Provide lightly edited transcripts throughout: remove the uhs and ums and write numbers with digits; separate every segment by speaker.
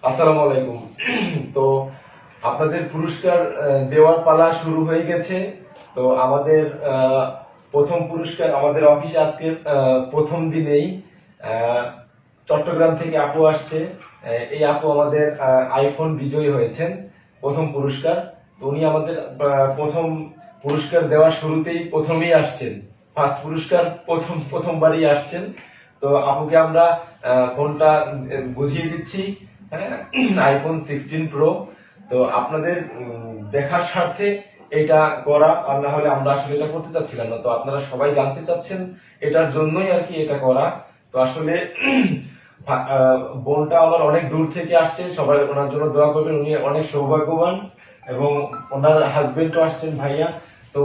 Speaker 1: আসসালামু আলাইকুম। তো আপনাদের পুরস্কার দেওয়ার পালা শুরু হয়ে গেছে। তো আমাদের প্রথম পুরস্কার আমাদের অফিসে আজকে প্রথম দিনেই চট্টগ্রাম থেকে আপু আসছে। এই আপু আমাদের আইফোন বিজয়ী হয়েছেন, প্রথম পুরস্কার। তো উনি আমাদের প্রথম পুরস্কার দেওয়ার শুরুতেই প্রথমেই আসছেন, ফার্স্ট পুরস্কার প্রথমবারই আসছেন। তো আপুকে আমরা ফোনটা বুঝিয়ে দিচ্ছি, হ্যাঁ, আইফোন 16 প্রো। তো আপনাদের দেখার স্বার্থে এটা করা, আর না হলে আমরা আসলে এটা করতে চাচ্ছিলাম না। তো আপনারা সবাই জানতে চাচ্ছেন, এটার জন্যই আর কি এটা করা। তো আসলে বোনটা আমার অনেক দূর থেকে আসছে, সবাই ওনার জন্য দোয়া করবেন। উনি অনেক সৌভাগ্যবান এবং ওনার হাজবেন্ডও আসছেন, ভাইয়া। তো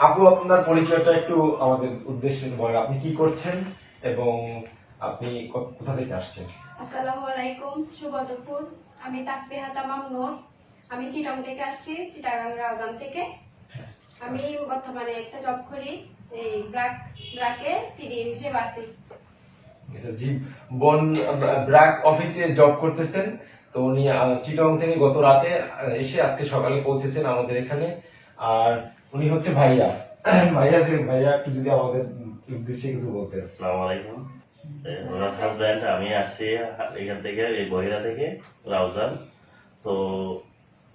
Speaker 1: আপু, আপনার পরিচয়টা একটু আমাদের উদ্দেশ্যে বলেন, আপনি কি করছেন এবং আপনি কোথা থেকে আসছেন?
Speaker 2: আসসালামু আলাইকুম, শুভ দুপুর। আমি তাসবিহা তামাম নূর। আমি চিটাং থেকে আসছি, চিটাগাং রাউজান থেকে। আমি বর্তমানে একটা জব করি, এই ব্রাকে সিডি হিসেবে আছি।
Speaker 1: জি, বোন ব্র্যাক অফিসে জব করতেছেন। তো উনি চিটাং থেকে গত রাতে এসে আজকে সকালে পৌঁছেছেন আমাদের এখানে। আর উনি হচ্ছে ভাইয়া। ভাইয়া একটু যদি আমাদের উদ্দেশ্যে কিছু বলতেন।
Speaker 3: আসসালামু আলাইকুম। ওনার হাজব্যান্ড, আমি আসছি এখান থেকে, এই বহিরা থেকে, রাউজান। তো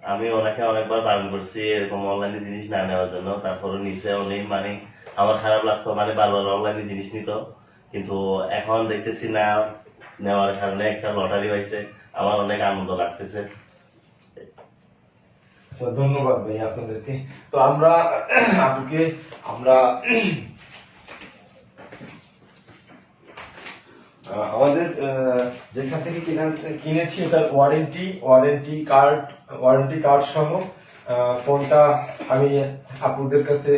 Speaker 3: আমি ওনাকে অনেকবার বারণ করছি এরকম অনলাইনে জিনিস না নেওয়ার জন্য, তারপরে নিচে উনি মানে আমার খারাপ লাগতো, মানে বারবার অনলাইনে জিনিস নিত। কিন্তু এখন দেখতেছি না নেওয়ার কারণে একটা লটারি হয়েছে, আমার অনেক আনন্দ লাগতেছে।
Speaker 1: ধন্যবাদ ভাইয়া আপনাদেরকে। তো আমরা আপুকে আমরা আমাদের যেখান থেকে কিনেছি এটার ওয়ারেন্টি কার্ড সহ ফোনটা আমি আপুর কাছে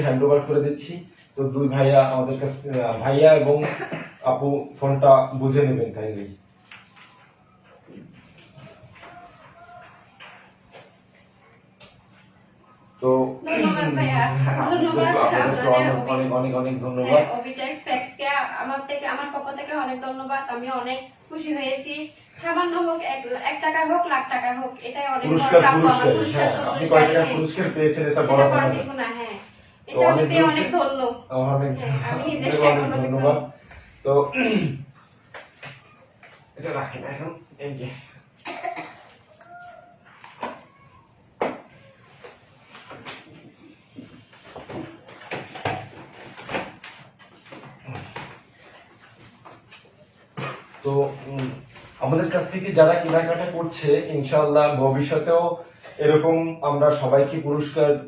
Speaker 1: হ্যান্ড ওভার করে দিচ্ছি। তো দুই ভাইয়া আমাদের কাছে, ভাইয়া এবং আপু ফোনটা বুঝে নেবেন কাইন্ডলি। তো
Speaker 2: ধন্যবাদ ভাইয়া, ধন্যবাদ।
Speaker 1: অনেক অনেক অনেক ধন্যবাদ।
Speaker 2: ওবিটেক্স ফ্যাক্সকে আমার পক্ষ থেকে অনেক ধন্যবাদ। আমি অনেক খুশি হয়েছি। সামান্য হোক, 1 টাকার হোক, লাখ টাকার হোক, এটাই অনেক বড় প্রাপ্য। আমার পুরস্কার তো
Speaker 1: আপনি
Speaker 2: পুরস্কারই,
Speaker 1: কয়টা
Speaker 2: হ্যাঁ।
Speaker 1: পুরস্কার পেয়েছেন এটা
Speaker 2: সেটা
Speaker 1: বড়
Speaker 2: বড়
Speaker 1: কথা
Speaker 2: কিছু
Speaker 1: না।
Speaker 2: না, হ্যাঁ। এটা আমি পেয়ে অনেক ধন্য।
Speaker 1: অনেক
Speaker 2: আমি নিজে
Speaker 1: অনেক ধন্যবাদ। তো এটা রাখেন এখন, এই যে তো আমাদের কাছ থেকে যারা কেনাকাটা করছে, ইনশাআল্লাহ ভবিষ্যতেও এরকম আমরা সবাইকে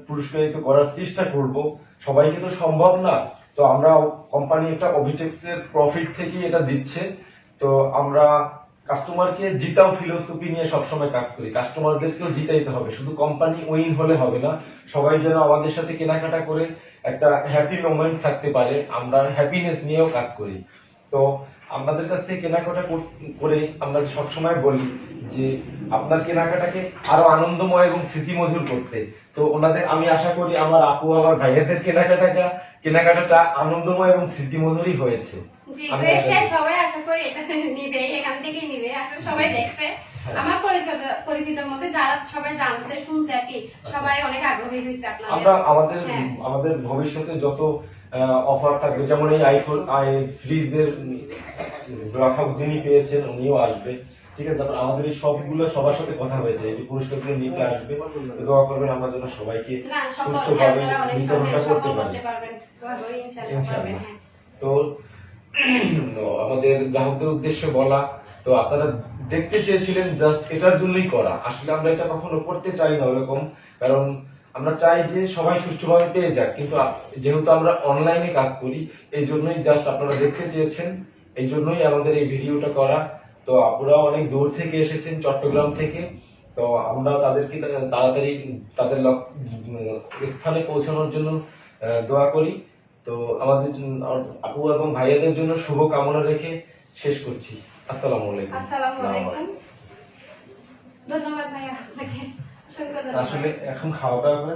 Speaker 1: পুরস্কারিত করার চেষ্টা করব। সবাইকে তো সম্ভব না। তো আমরা কোম্পানি একটা ওভিটেক্স এর প্রফিট থেকে এটা দিচ্ছে। তো আমরা কাস্টমারকে জিতাও ফিলোসফি নিয়ে সবসময় কাজ করি। কাস্টমারদেরকেও জিতাইতে হবে, শুধু কোম্পানি উইন হলে হবে না। সবাই যেন আমাদের সাথে কেনাকাটা করে একটা হ্যাপি মোমেন্ট থাকতে পারে, আমরা হ্যাপিনেস নিয়েও কাজ করি। তো আপনাদের কাছ থেকে কেনাকাটা করে আমরা সবসময় বলি যে আপনার কেনাকাটাকে আরো আনন্দময় এবং স্মৃতিমধুর করতে। তো ওনাদের আমি আশা করি আমার আপু আমার ভাইয়াদের কেনাকাটাটা আনন্দময় এবং স্মৃতিমধুরই হয়েছে।
Speaker 2: জি, হয়েছে। সবাই আশা করি এটা নিবে, এখান থেকেই নিবে। আসলে সবাই দেখছে, আমার পরিচিতের মধ্যে যারা সবাই জানছে শুনছে আর কি, সবাই অনেক আগ্রহী হয়েছে আপনাদের।
Speaker 1: আমরা আমাদের ভবিষ্যতে যত অফার থাকবে, যেমন এই ফ্রিজের গ্রাহক যিনি পেয়েছেন উনিও আসবে, ঠিক আছে। আমাদের এই সবগুলো সবার সাথে কথা হয়েছে, এই যে পুরস্কারগুলো নিতে আসবে। দোয়া করবেন আমরা যেন সবাইকে সুষ্ঠুভাবে বিতরণটা করতে পারি, ইনশাআল্লাহ। তো আমাদের গ্রাহকদের উদ্দেশ্যে বলা, তো আপনারা দেখতে চেয়েছিলেন জাস্ট এটার জন্যই করা। আসলে আমরা এটা কখনো করতে চাই না ওরকম, কারণ আমরা চাই যে সবাই সুষ্ঠুভাবে পেয়ে যাক। কিন্তু যেহেতু আমরা অনলাইনে কাজ করি, এই জন্যই জাস্ট আপনারা দেখতে চেয়েছেন, এই জন্যই আমাদের এই ভিডিওটা করা। তো আপনারা অনেক দূর থেকে এসেছেন, চট্টগ্রাম থেকে। তো আমরা তাদেরকে তাড়াতাড়ি তাদের স্থানে পৌঁছানোর জন্য দোয়া করি। তো আমাদের আপু এবং ভাইয়াদের জন্য শুভ কামনা রেখে শেষ করছি। আসসালামু আলাইকুম।
Speaker 2: আসসালামু আলাইকুম। ধন্যবাদ ভাইয়া আপনাকে।
Speaker 1: আসলে এখন খাওয়া দাওয়া করে